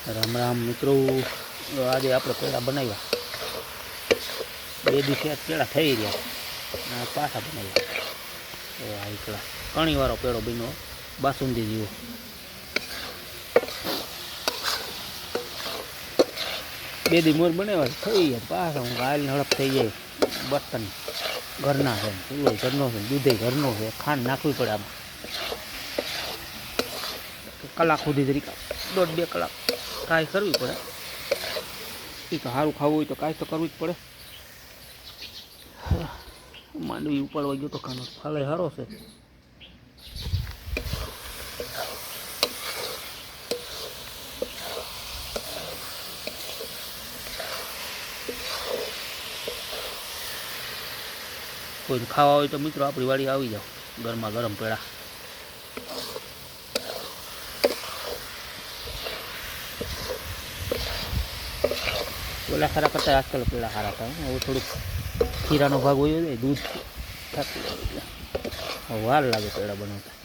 રામ રામ મિત્રો, આજે આપણે પેડા બનાવ્યા. 2 દિવસે પેડા થઈ રહ્યા, પાછા બનાવ્યા. આ એકલા કણીવાળો પેડો બન્યો, બાસુંદી જેવો. બે દી મોર બનાવ્યા થઈ ગયા, પાછા હું ગાયલની હડપ થઈ જાય. બર્તન ઘરના છે, ચૂલો ઘરનો છે, દૂધે ઘરનો છે, ખાંડ નાખવી પડે આમાં. કલાક સુધી તરીકે 1.5-2 કલાક કાંઈ કરવી પડે. એ તો સારું ખાવું હોય તો કાંઈ તો કરવું જ પડે. માંડવી ઉપાડવા ગયો તો ખાનો ફાલે સારો છે. કોઈ ખાવા હોય તો મિત્રો આપણી વાડી આવી જાઓ, ગરમા ગરમ પેડા. પેલા સારા કરતા આજકાલ પેલા સારા થાય. હવે થોડુંક ખીરાનો ભાગ હોય છે, દૂધ થતું એટલે વાર લાગે પેડા બનાવતા.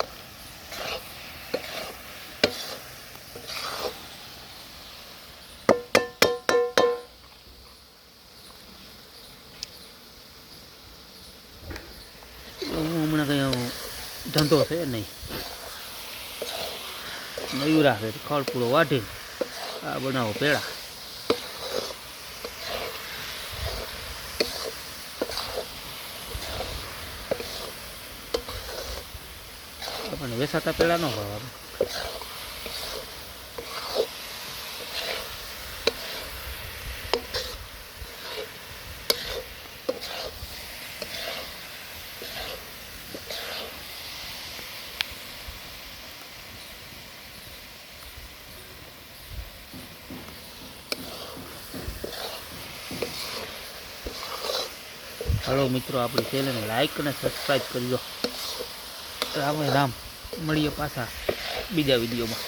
હમણાં કંઈ ધંધો છે નહીં, મયુરા છે ખડ પૂરો વાઢીને આ બનાવો પેડા. આપણને વેસાતા પેલા ન ભાવે. હાલો મિત્રો, આપણી ચેનલને લાઈક અને સબસ્ક્રાઈબ કરી દો. રામ રામ, મળીએ પાછા બીજા વિડીયોમાં.